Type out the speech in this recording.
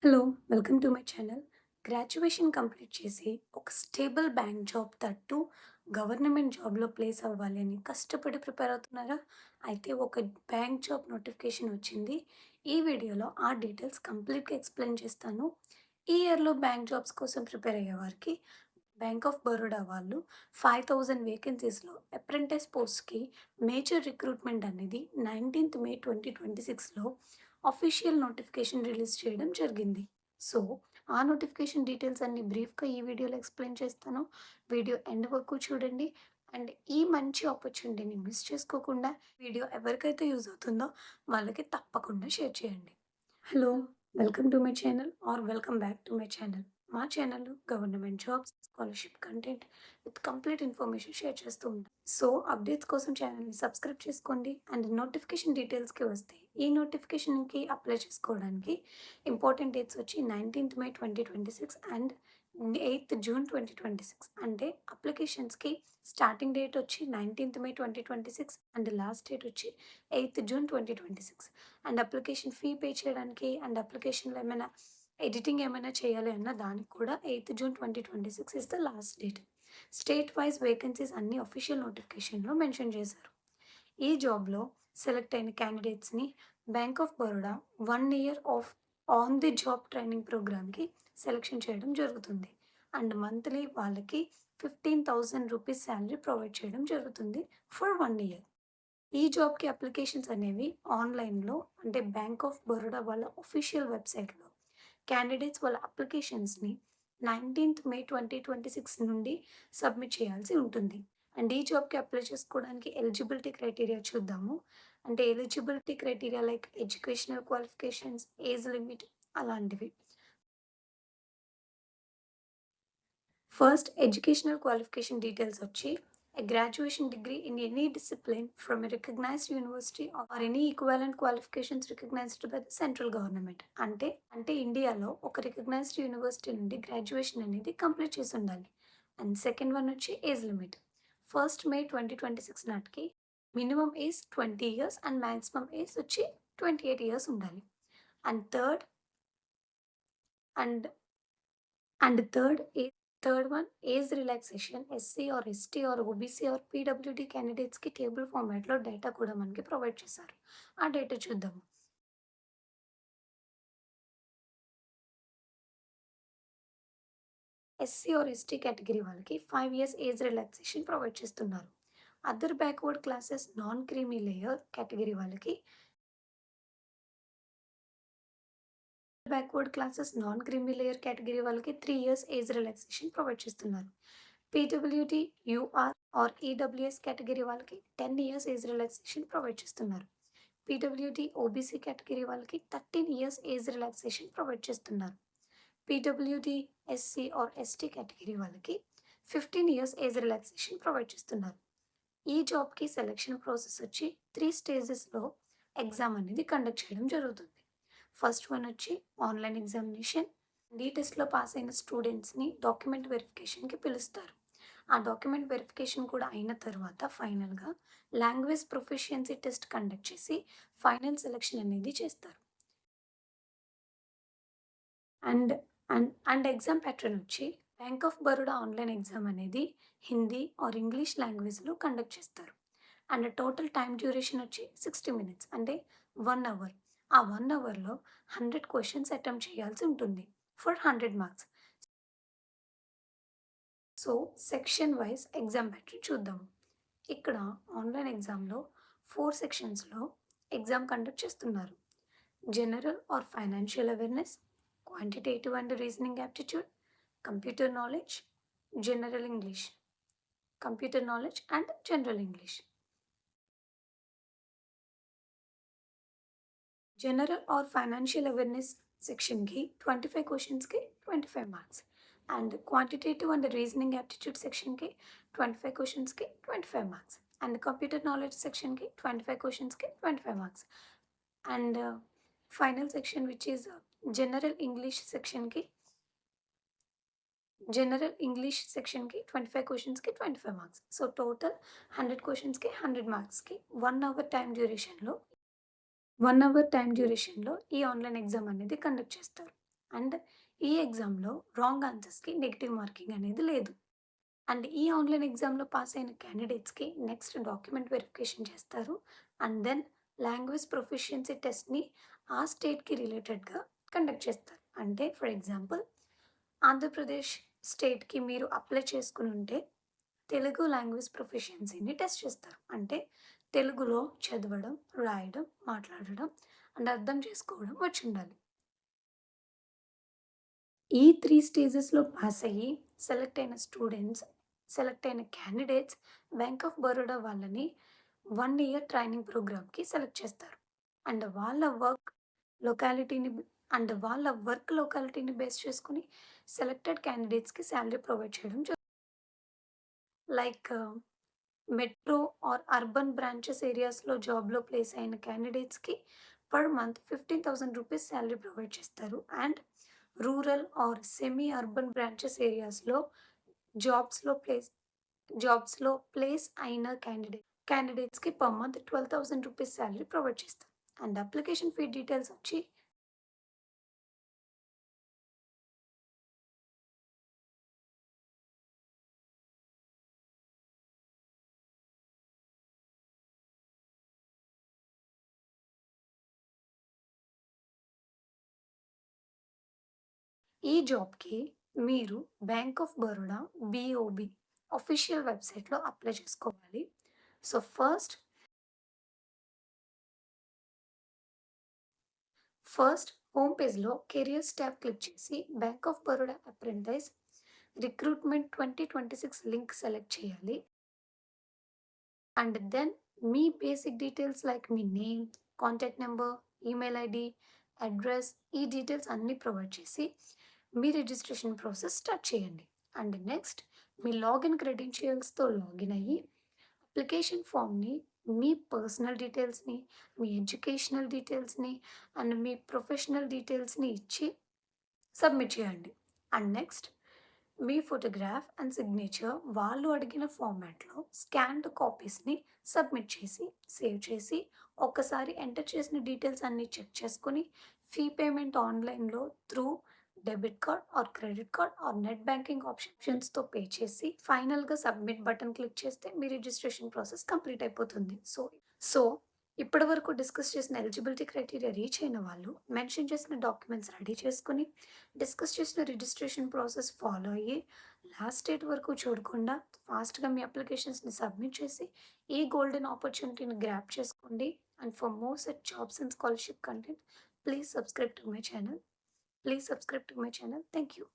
Hello! Welcome to my channel. Graduation complete చేసి ఒక stable bank job తట్టు government జాబ్‌లో ప్లేస్ అవ్వాలి అని కష్టపడి ప్రిపేర్ అవుతున్నారా? అయితే ఒక బ్యాంక్ జాబ్ నోటిఫికేషన్ వచ్చింది. ఈ వీడియోలో ఆ డీటెయిల్స్ కంప్లీట్‌గా ఎక్స్‌ప్లెయిన్ చేస్తాను. ఈ ఇయర్‌లో బ్యాంక్ జాబ్స్ కోసం ప్రిపేర్ అయ్యే వారికి బ్యాంక్ ఆఫ్ బరోడా వాళ్ళు 5000 వేకెన్సీస్‌లో అప్రెంటిస్ పోస్ట్‌కి మేజర్ రిక్రూట్‌మెంట్ అనేది 19థ్ మే 2026లో అఫీషియల్ నోటిఫికేషన్ రిలీజ్ చేయడం జరిగింది. సో, ఆ నోటిఫికేషన్ డీటెయిల్స్ అన్నీ బ్రీఫ్‌గా ఈ వీడియోలో ఎక్స్‌ప్లెయిన్ చేస్తాను. వీడియో ఎండ్ వరకు చూడండి. అండ్ ఈ మంచి ఆపర్చునిటీని మిస్ చేసుకోకుండా వీడియో ఎవరికైతే యూజ్ అవుతుందో వాళ్ళకి తప్పకుండా షేర్ చేయండి. Hello! Welcome to my channel or welcome back to my channel. మా ఛానల్‌లో government jobs, scholarship content with complete information share చేస్తూ ఉంటాం. సో, అప్డేట్స్ కోసం ఛానల్‌ని సబ్స్క్రైబ్ చేసుకోండి. అండ్ నోటిఫికేషన్ డీటెయిల్స్‌కి వస్తే, ఈ నోటిఫికేషన్‌కి అప్లై చేసుకోవడానికి ఇంపార్టెంట్ డేట్స్ వచ్చి 19థ్ మే 2026 అండ్ 8థ్ జూన్ 2026. అంటే అప్లికేషన్స్‌కి స్టార్టింగ్ డేట్ వచ్చి 19థ్ మే 2026 అండ్ లాస్ట్ డేట్ వచ్చి eighth June 2026. And application fee pay చేయడానికి అండ్ అప్లికేషన్‌లో ఏమైనా ఎడిటింగ్ ఏమైనా చేయాలి అన్నా దానికి కూడా eighth June 2026 is the last date. State wise vacancies అన్నీ అఫీషియల్ నోటిఫికేషన్‌లో మెన్షన్ చేశారు. ఈ జాబ్‌లో సెలెక్ట్ అయిన క్యాండిడేట్స్‌ని Bank of Baroda 1 year of on the job training ప్రోగ్రామ్‌కి సెలక్షన్ చేయడం జరుగుతుంది. అండ్ మంత్లీ వాళ్ళకి 15,000 రూపీస్ సాలరీ ప్రొవైడ్ చేయడం జరుగుతుంది ఫర్ 1 ఇయర్. ఈ జాబ్‌కి అప్లికేషన్స్ అనేవి ఆన్‌లైన్‌లో అంటే బ్యాంక్ ఆఫ్ బరోడా వాళ్ళ అఫీషియల్ వెబ్‌సైట్‌లో క్యాండిడేట్స్ వాళ్ళ అప్లికేషన్స్‌ని 19థ్ మే 2026 నుండి సబ్మిట్ చేయాల్సి ఉంటుంది. అండ్ ఈ జాబ్‌కి అప్లై చేసుకోవడానికి ఎలిజిబిలిటీ క్రైటీరియా చూద్దాము. అంటే eligibility criteria like educational qualifications, age limit అలాంటివి. ఫస్ట్ ఎడ్యుకేషనల్ క్వాలిఫికేషన్ డీటెయిల్స్ వచ్చి a graduation degree in any discipline from a recognized university or any equivalent qualifications recognized by the central government. అంటే ఇండియాలో ఒక recognised university నుండి graduation అనేది complete చేసి ఉండాలి. And second one వచ్చి ఏజ్ లిమిట్. ఫస్ట్ మే 2026 నాటికి minimum age 20 years and maximum age వచ్చి 28 ఇయర్స్ ఉండాలి. And and third third one age relaxation SC or ST or OBC or PWD క్యాండిడేట్స్‌కి table ఫార్మాట్‌లో data కూడా మనకి ప్రొవైడ్ చేశారు. ఆ డేటా చూద్దాము. ఎస్సీ ఆర్ ఎస్టీ కేటగిరీ వాళ్ళకి 5 ఇయర్స్ ఏజ్ రిలాక్సేషన్ ప్రొవైడ్ చేస్తున్నారు. Other backward classes non creamy layer category వాళ్ళకి backward classes non creamy layer category వాళ్ళకి 3 ఇయర్స్ ఏజ్ రిలాక్సేషన్ ప్రొవైడ్ చేస్తున్నారు. PWD, UR or EWS category వాళ్ళకి 10 years age relaxation provide చేస్తున్నారు. PWD, OBC category వాళ్ళకి 13 years age relaxation provide చేస్తున్నారు. PWD, SC or ST category వాళ్ళకి 15 years age relaxation provide చేస్తున్నారు. ఈ జాబ్‌కి సెలక్షన్ ప్రాసెస్ వచ్చి 3 స్టేజెస్‌లో ఎగ్జామ్ అనేది కండక్ట్ చేయడం జరుగుతుంది. ఫస్ట్ వన్ వచ్చి ఆన్‌లైన్ ఎగ్జామినేషన్. ఈ టెస్ట్‌లో పాస్ అయిన స్టూడెంట్స్‌ని డాక్యుమెంట్ వెరిఫికేషన్‌కి పిలుస్తారు. ఆ డాక్యుమెంట్ వెరిఫికేషన్ కూడా అయిన తర్వాత ఫైనల్‌గా లాంగ్వేజ్ ప్రొఫిషియన్సీ టెస్ట్ కండక్ట్ చేసి ఫైనల్ సెలక్షన్ అనేది చేస్తారు. అండ్ ఎగ్జామ్ ప్యాటర్న్ వచ్చి bank of Baroda online exam అనేది హిందీ ఆర్ ఇంగ్లీష్ లాంగ్వేజ్‌లో కండక్ట్ చేస్తారు. అండ్ టోటల్ టైమ్ డ్యూరేషన్ వచ్చి 60 మినిట్స్ అంటే 1 అవర్. ఆ 1 అవర్‌లో 100 క్వెషన్స్ అటెంప్ట్ చేయాల్సి ఉంటుంది for 100 marks. So, section wise exam pattern చూద్దాము. ఇక్కడ ఆన్‌లైన్ ఎగ్జామ్‌లో 4 సెక్షన్స్‌లో ఎగ్జామ్ కండక్ట్ చేస్తున్నారు. General or financial awareness, quantitative and reasoning aptitude, computer knowledge, general English, computer knowledge and general English. General or financial awareness సెక్షన్‌కి 25 క్వెషన్స్‌కి 25 marks. And quantitative and reasoning aptitude సెక్షన్‌కి 25 క్వెషన్స్‌కి 25 marks. And computer knowledge సెక్షన్‌కి 25 క్వెషన్స్‌కి 25 marks. And final section which is general English సెక్షన్‌కి 25 క్వెషన్స్‌కి 25 marks. So, total 100 క్వెషన్స్‌కి 100 మార్క్స్‌కి 1 అవర్ టైమ్ డ్యూరేషన్‌లో ఈ ఆన్‌లైన్ ఎగ్జామ్ అనేది కండక్ట్ చేస్తారు. అండ్ ఈ ఎగ్జామ్‌లో రాంగ్ ఆన్సర్స్‌కి నెగెటివ్ మార్కింగ్ అనేది లేదు. అండ్ ఈ ఆన్‌లైన్ ఎగ్జామ్‌లో పాస్ అయిన క్యాండిడేట్స్‌కి నెక్స్ట్ డాక్యుమెంట్ వెరిఫికేషన్ చేస్తారు. అండ్ దెన్ లాంగ్వేజ్ ప్రొఫిషియన్సీ టెస్ట్‌ని ఆ స్టేట్‌కి రిలేటెడ్‌గా కండక్ట్ చేస్తారు. అంటే ఫర్ ఎగ్జాంపుల్ ఆంధ్రప్రదేశ్ స్టేట్‌కి మీరు అప్లై చేసుకునుంటే తెలుగు లాంగ్వేజ్ ప్రొఫిషియన్సీని టెస్ట్ చేస్తారు. అంటే తెలుగులో చదవడం, రాయడం, మాట్లాడడం అండ్ అర్థం చేసుకోవడం వచ్చుండాలి. ఈ 3 స్టేజెస్‌లో పాస్ అయ్యి సెలెక్ట్ అయిన స్టూడెంట్స్, సెలెక్ట్ అయిన క్యాండిడేట్స్ బ్యాంక్ ఆఫ్ బరోడా వాళ్ళని 1 ఇయర్ ట్రైనింగ్ ప్రోగ్రామ్‌కి సెలెక్ట్ చేస్తారు. అండ్ లొకాలిటీని వాళ్ళ వర్క్ లొకాలిటీని బేస్ చేసుకొని సెలెక్టెడ్ క్యాండిడేట్స్‌కి సాలరీ ప్రొవైడ్ చేయడం like metro or urban branches ఏరియాస్‌లో జాబ్‌లో ప్లేస్ అయిన క్యాండిడేట్స్‌కి per month 15,000 rupees salary provide చేస్తారు. And rural or semi urban branches ఏరియాస్‌లో జాబ్స్‌లో ప్లేస్ జాబ్స్‌లో ప్లేస్ అయిన క్యాండిడేట్స్‌కి per month 12,000 rupees salary provide చేస్తారు. అండ్ అప్లికేషన్ ఫీ డీటెయిల్స్ వచ్చి ఈ జాబ్‌కి మీరు bank of Baroda BOB official వెబ్‌సైట్‌లో అప్లై చేసుకోవాలి. సో, ఫస్ట్ హోమ్ పేజ్‌లో కెరియర్స్ ట్యాబ్ క్లిక్ చేసి bank of Baroda apprentice recruitment 2026 link select చేయాలి. అండ్ దెన్ మీ బేసిక్ డీటెయిల్స్ లైక్ మీ name, contact number, email ID, address ఈ డీటెయిల్స్ అన్నీ ప్రొవైడ్ చేసి మీ రిజిస్ట్రేషన్ ప్రాసెస్ స్టార్ట్ చేయండి. అండ్ నెక్స్ట్ మీ లాగిన్ క్రెడెన్షియల్స్‌తో లాగిన్ అయ్యి అప్లికేషన్ ఫామ్‌ని మీ పర్సనల్ డీటెయిల్స్‌ని, మీ ఎడ్యుకేషనల్ డీటెయిల్స్‌ని అండ్ మీ ప్రొఫెషనల్ డీటెయిల్స్‌ని ఇచ్చి సబ్మిట్ చేయండి. అండ్ నెక్స్ట్ మీ ఫోటోగ్రాఫ్ అండ్ సిగ్నేచర్ వాళ్ళు అడిగిన ఫార్మాట్‌లో స్కాన్డ్ కాపీస్‌ని సబ్మిట్ చేసి, సేవ్ చేసి, ఒక్కసారి ఎంటర్ చేసిన డీటెయిల్స్ అన్నీ చెక్ చేసుకొని, ఫీ పేమెంట్ ఆన్‌లైన్‌లో through debit card or credit card or net banking ఆప్షన్స్‌తో పే చేసి, ఫైనల్‌గా సబ్మిట్ బటన్ క్లిక్ చేస్తే మీ రిజిస్ట్రేషన్ ప్రాసెస్ కంప్లీట్ అయిపోతుంది. సో, ఇప్పటివరకు డిస్కస్ చేసిన ఎలిజిబిలిటీ క్రైటీరియా రీచ్ అయిన వాళ్ళు మెన్షన్ చేసిన డాక్యుమెంట్స్ రెడీ చేసుకొని, డిస్కస్ చేసిన రిజిస్ట్రేషన్ ప్రాసెస్ ఫాలో అయ్యి, లాస్ట్ డేట్ వరకు చూడకుండా ఫాస్ట్‌గా మీ అప్లికేషన్స్‌ని సబ్మిట్ చేసి, ఈ గోల్డెన్ ఆపర్చునిటీని గ్రాబ్ చేసుకోండి. And for more such jobs and scholarship content, please subscribe to my channel. Please subscribe to my channel. Thank you.